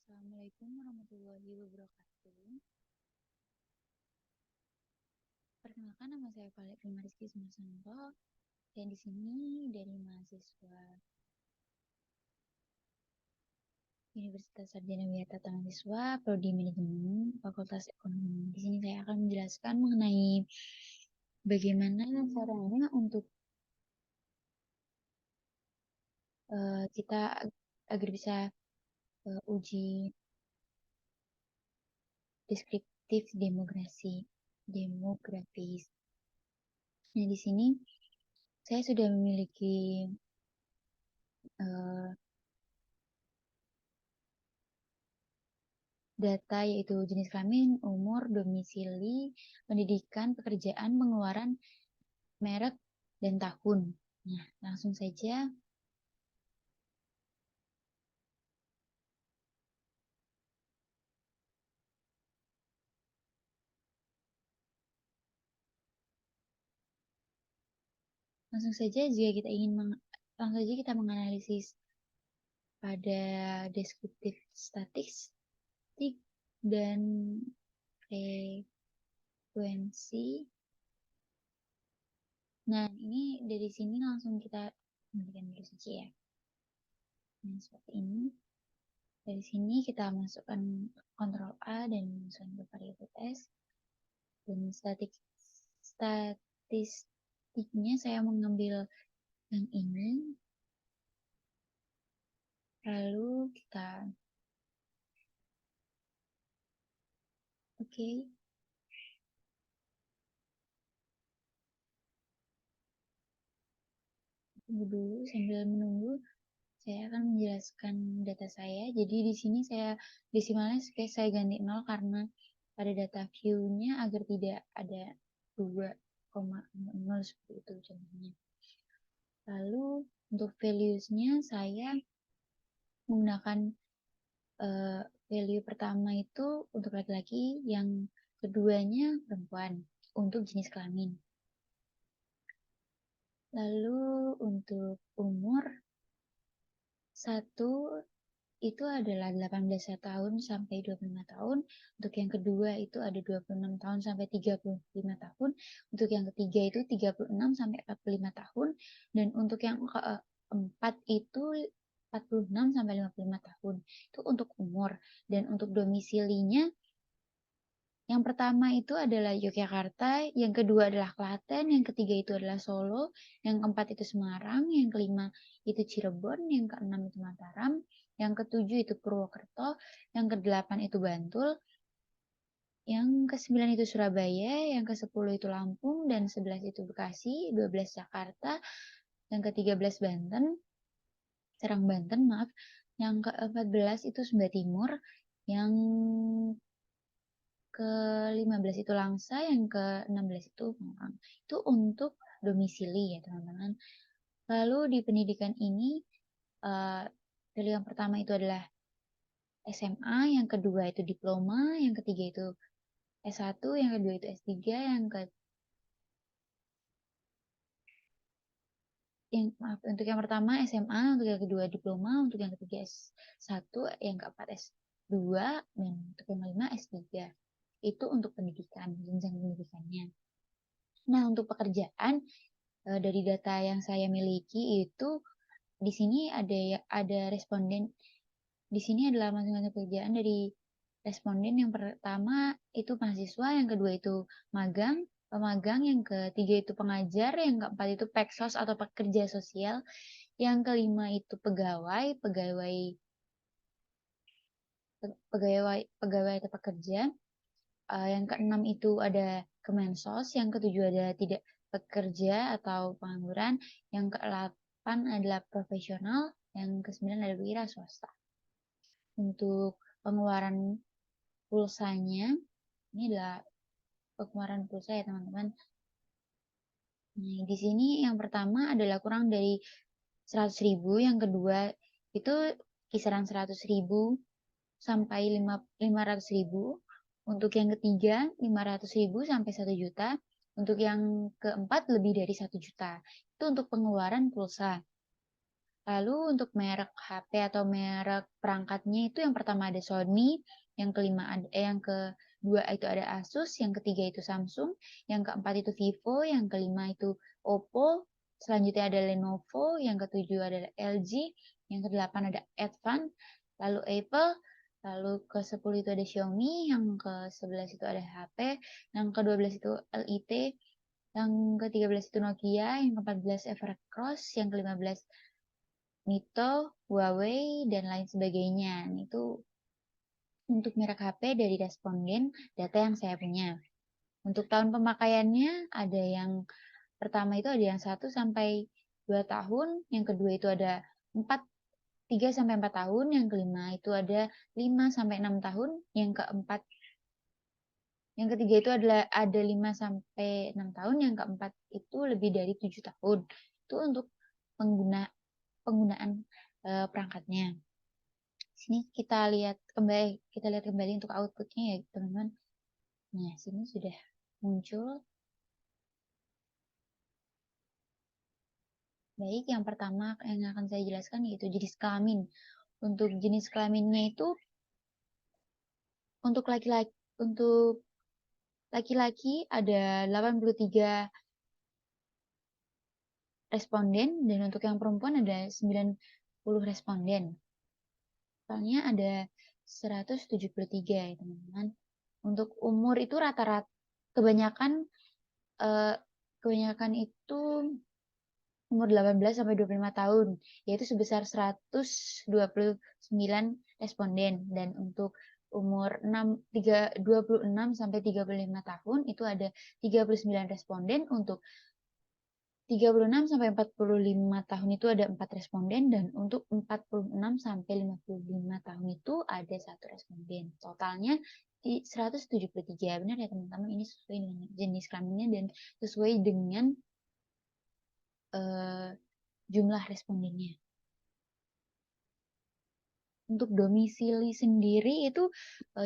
Assalamualaikum warahmatullahi wabarakatuh. Perkenalkan, nama saya Valen Prima Rizky Sumarsanto. Saya di sini dari mahasiswa Universitas Sarjana Wiyata Mahasiswa Prodi Manajemen Fakultas Ekonomi. Di sini saya akan menjelaskan mengenai bagaimana caranya untuk kita agar bisa uji deskriptif demografis. Nah, di sini saya sudah memiliki data yaitu jenis kelamin, umur, domisili, pendidikan, pekerjaan, pengeluaran, merek, dan tahun. Nah, langsung saja. Langsung saja kita menganalisis pada deskriptif statistik dan frekuensi. Nah, ini dari sini langsung kita matikan dulu saja ya. Nah, seperti ini. Dari sini kita masukkan Ctrl A dan masukkan ke variabel S. Dan statistiknya saya mengambil yang ini. Lalu kita oke. Tunggu dulu, sambil menunggu saya akan menjelaskan data saya. Jadi di sini saya desimalnya saya ganti 0 karena pada data view-nya agar tidak ada 2,0 seperti itu contohnya. Lalu untuk values-nya saya menggunakan value pertama itu untuk laki-laki, yang keduanya perempuan untuk jenis kelamin. Lalu untuk umur, 1 itu adalah 18 tahun sampai 25 tahun. Untuk yang kedua itu ada 26 tahun sampai 35 tahun. Untuk yang ketiga itu 36 sampai 45 tahun. Dan untuk yang keempat itu 46 sampai 55 tahun. Itu untuk umur. Dan untuk domisilinya, yang pertama itu adalah Yogyakarta, yang kedua adalah Klaten, yang ketiga itu adalah Solo, yang keempat itu Semarang, yang kelima itu Cirebon, yang keenam itu Mataram, yang ketujuh itu Purwokerto, yang kedelapan itu Bantul, yang ke-9 itu Surabaya, yang ke-10 itu Lampung, dan 11 itu Bekasi, 12 Jakarta, yang ke-13 Serang Banten, maaf, yang ke-14 itu Sumba Timur, yang ke-15 itu Langsa, yang ke-16 itu Malang. Itu untuk domisili ya teman-teman. Lalu di pendidikan ini, pilih yang pertama itu adalah SMA, yang kedua itu diploma, yang ketiga itu S1, yang kedua itu S3, untuk yang pertama SMA, untuk yang kedua diploma, untuk yang ketiga S1, yang keempat S2, dan untuk yang kelima S3. Itu untuk pendidikan, jenjang pendidikannya. Nah, untuk pekerjaan, dari data yang saya miliki itu di sini ada responden. Di sini adalah masing-masing pekerjaan dari responden. Yang pertama itu mahasiswa, yang kedua itu pemagang, yang ketiga itu pengajar, yang keempat itu peksos atau pekerja sosial, yang kelima itu pegawai atau pekerja, yang keenam itu ada Kemensos, yang ketujuh ada tidak pekerja atau pengangguran, yang ke-8 adalah profesional, yang ke-9 adalah wira swasta. Untuk pengeluaran pulsanya, ini adalah pengeluaran pulsa ya teman-teman. Nah, di sini yang pertama adalah kurang dari 100.000, yang kedua itu kisaran 100.000 sampai 500.000. Untuk yang ketiga 500.000 sampai 1 juta. Untuk yang keempat lebih dari 1 juta. Itu untuk pengeluaran pulsa. Lalu untuk merek HP atau merek perangkatnya itu yang pertama ada Sony, yang kedua itu ada Asus, yang ketiga itu Samsung, yang keempat itu Vivo, yang kelima itu Oppo, selanjutnya ada Lenovo, yang ketujuh ada LG, yang kedelapan ada Advan, lalu Apple, lalu ke-10 itu ada Xiaomi, yang ke-11 itu ada HP, yang ke-12 itu LIT, yang ke-13 itu Nokia, yang ke-14 Evercross, yang ke-15 Mito, Huawei, dan lain sebagainya. Itu untuk merek HP dari responden data yang saya punya. Untuk tahun pemakaiannya ada yang pertama itu ada yang 1 sampai 2 tahun, yang kedua itu ada 3 sampai 4 tahun, yang kelima itu ada 5 sampai 6 tahun, yang ketiga itu adalah ada 5 sampai 6 tahun, yang keempat itu lebih dari 7 tahun. Itu untuk penggunaan perangkatnya. Sini kita lihat kembali untuk outputnya ya teman-teman. Nah, sini sudah muncul. Baik, yang pertama yang akan saya jelaskan yaitu jenis kelamin. Untuk jenis kelaminnya itu untuk laki-laki ada 83 responden dan untuk yang perempuan ada 90 responden. Totalnya ada 173 ya teman-teman. Untuk umur itu rata-rata kebanyakan itu umur 18 sampai 25 tahun, yaitu sebesar 129 responden. Dan untuk umur 26 sampai 35 tahun itu ada 39 responden. Untuk 36 sampai 45 tahun itu ada 4 responden, dan untuk 46 sampai 55 tahun itu ada 1 responden. Totalnya 173. Benar ya teman-teman, ini sesuai dengan jenis kelaminnya dan sesuai dengan jumlah respondennya. Untuk domisili sendiri itu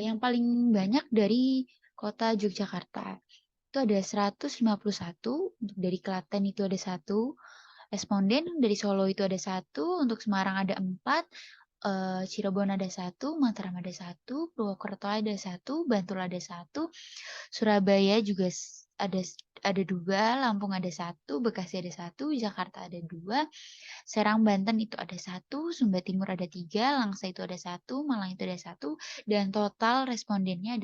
yang paling banyak dari kota Yogyakarta. Itu ada 151, untuk dari Klaten itu ada 1 responden, dari Solo itu ada 1, untuk Semarang ada 4, Cirebon ada 1, Mataram ada 1, Purwokerto ada 1, Bantul ada 1, Surabaya juga ada 2, Lampung ada 1, Bekasi ada 1, Jakarta ada 2, Serang Banten itu ada 1, Sumba Timur ada 3, Langsa itu ada 1, Malang itu ada 1, dan total respondennya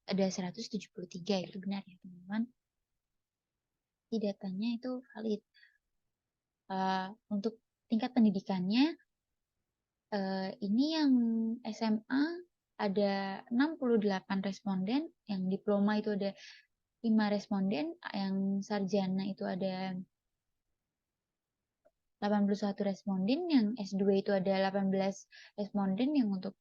ada 173. Itu benar ya teman-teman. Datanya itu valid. Untuk tingkat pendidikannya, ini yang SMA ada 68 responden, yang diploma itu ada 5 responden, yang sarjana itu ada 81 responden, yang S2 itu ada 18 responden, yang untuk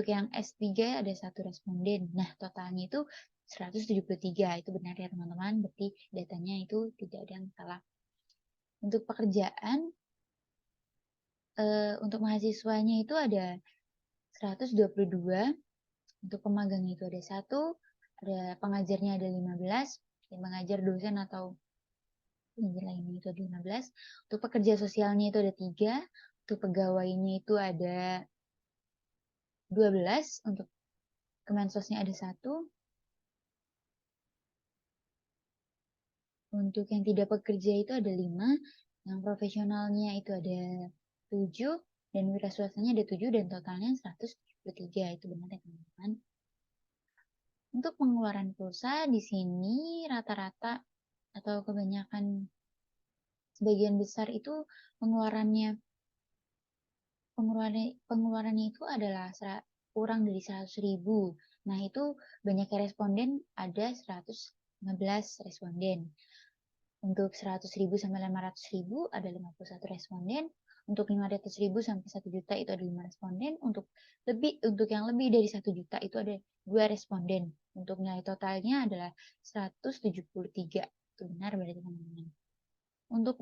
yang S3 ada 1 responden. Nah, totalnya itu 173. Itu benar ya teman-teman, berarti datanya itu tidak ada yang salah. Untuk pekerjaan, untuk mahasiswanya itu ada 122, untuk pemagangnya itu ada 1, ada pengajarnya ada 15, yang mengajar dosen atau pengajar lainnya itu ada 15, untuk pekerja sosialnya itu ada 3, untuk pegawainya itu ada 12, untuk Kemensosnya ada 1, untuk yang tidak bekerja itu ada 5, yang profesionalnya itu ada 7, dan wira swastanya ada 7, dan totalnya 173. Itu benar ya teman-teman. Untuk pengeluaran pulsa di sini rata-rata atau kebanyakan sebagian besar itu pengeluarannya itu adalah kurang dari 100.000. Nah, itu banyaknya responden ada 115 responden. Untuk 100.000 sampai 500.000 ada 51 responden. Untuk 500.000 sampai 1 juta itu ada 5 responden. Untuk yang lebih dari 1 juta itu ada 2 responden. Untuk nilai totalnya adalah 173. Itu benar berarti teman-teman. Untuk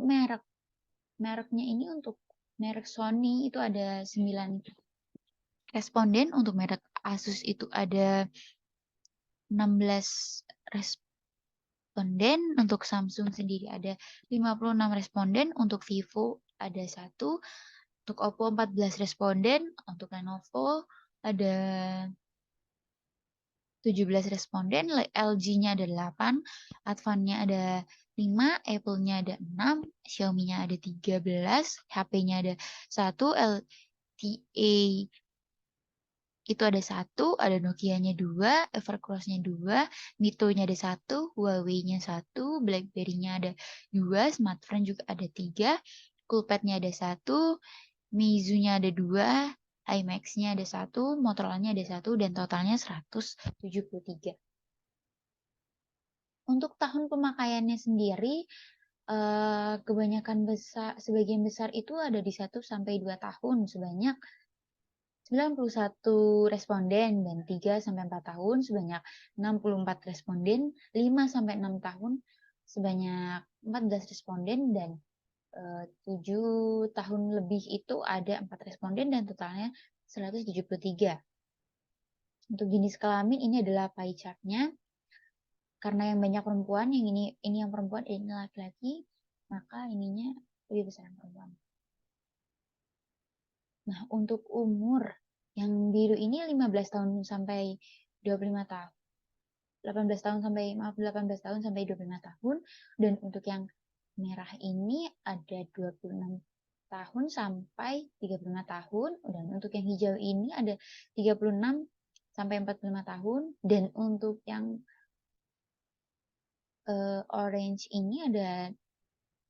mereknya ini, untuk merek Sony itu ada 9 responden. Untuk merek Asus itu ada 16 responden. Untuk Samsung sendiri ada 56 responden. Untuk Vivo ada 1, untuk Oppo 14 responden, untuk Lenovo ada 17 responden, LG-nya ada 8, Advan-nya ada 5, Apple-nya ada 6, Xiaomi-nya ada 13, HP-nya ada 1, LTE itu ada 1, ada Nokia-nya 2, Evercross-nya 2, Mito-nya ada 1, Huawei-nya 1, BlackBerry-nya ada 2, Smartfren juga ada 3, Coolpad-nya ada 1, Meizu-nya ada 2, IMAX-nya ada 1, Motorola-nya ada 1, dan totalnya 173. Untuk tahun pemakaiannya sendiri, sebagian besar itu ada di 1 sampai 2 tahun sebanyak 91 responden, dan 3 sampai 4 tahun sebanyak 64 responden, 5 sampai 6 tahun sebanyak 14 responden, dan 7 tahun lebih itu ada 4 responden dan totalnya 173. Untuk jenis kelamin ini adalah pie chart-nya. Karena yang banyak perempuan, yang ini yang perempuan, ini laki-laki, maka ininya lebih besar yang perempuan. Nah, untuk umur yang biru ini 15 tahun sampai 25 tahun. 18 tahun sampai 25 tahun, dan untuk yang merah ini ada 26 tahun sampai 35 tahun, dan untuk yang hijau ini ada 36 sampai 45 tahun, dan untuk yang orange ini ada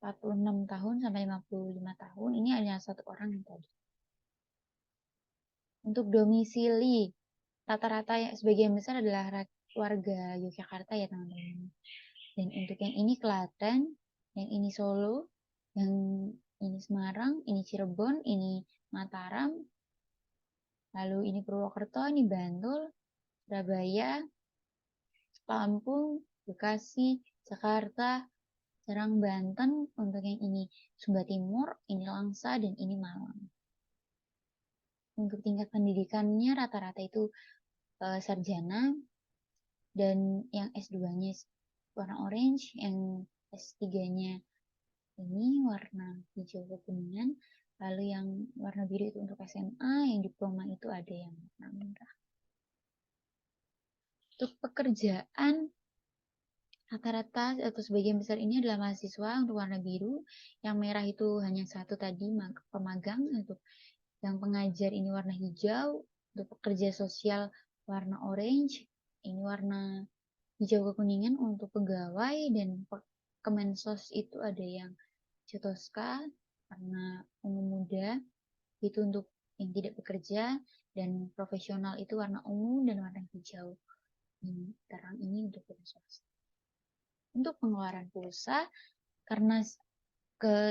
46 tahun sampai 55 tahun. Ini hanya 1 orang yang tadi. Untuk domisili, rata-rata sebagian besar adalah warga Yogyakarta ya teman-teman. Dan untuk yang ini Klaten, yang ini Solo, yang ini Semarang, ini Cirebon, ini Mataram, lalu ini Purwokerto, ini Bantul, Surabaya, Lampung, Bekasi, Jakarta, Serang, Banten. Untuk yang ini Sumba Timur, ini Langsa, dan ini Malang. Untuk tingkat pendidikannya rata-rata itu sarjana, dan yang S2-nya warna orange, yang S3-nya ini warna hijau kekuningan, lalu yang warna biru itu untuk SMA, yang diploma itu ada yang warna merah. Untuk pekerjaan, rata-rata atau sebagian besar ini adalah mahasiswa untuk warna biru, yang merah itu hanya 1 tadi, pemagang. Untuk yang pengajar ini warna hijau, untuk pekerja sosial warna orange, ini warna hijau kekuningan untuk pegawai, dan Kemensos itu ada yang Cetoska warna ungu muda, itu untuk yang tidak bekerja, dan profesional itu warna ungu dan warna hijau terang ini untuk Kemensos. Untuk pengeluaran pulsa, karena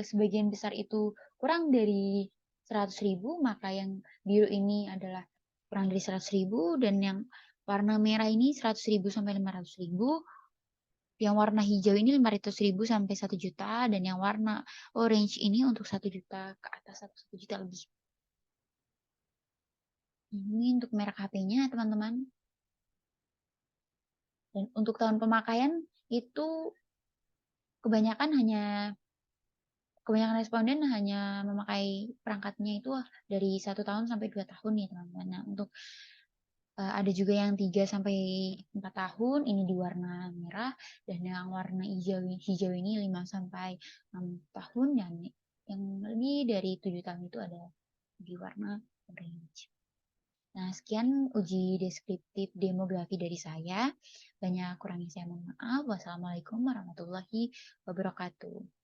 sebagian besar itu kurang dari 100.000, maka yang biru ini adalah kurang dari 100.000, dan yang warna merah ini 100.000 sampai 500.000, yang warna hijau ini 500.000 sampai 1 juta, dan yang warna orange ini untuk 1 juta ke atas atau 1 juta lebih. Ini untuk merek HP-nya teman-teman. Dan untuk tahun pemakaian itu kebanyakan responden hanya memakai perangkatnya itu dari 1 tahun sampai 2 tahun ya teman-teman. Nah, untuk ada juga yang 3 sampai 4 tahun ini di warna merah, dan yang warna hijau ini 5 sampai 6 tahun, dan yang lebih dari 7 tahun itu ada di warna orange. Nah, sekian uji deskriptif demografi dari saya. Banyak kurangnya saya mohon maaf. Wassalamualaikum warahmatullahi wabarakatuh.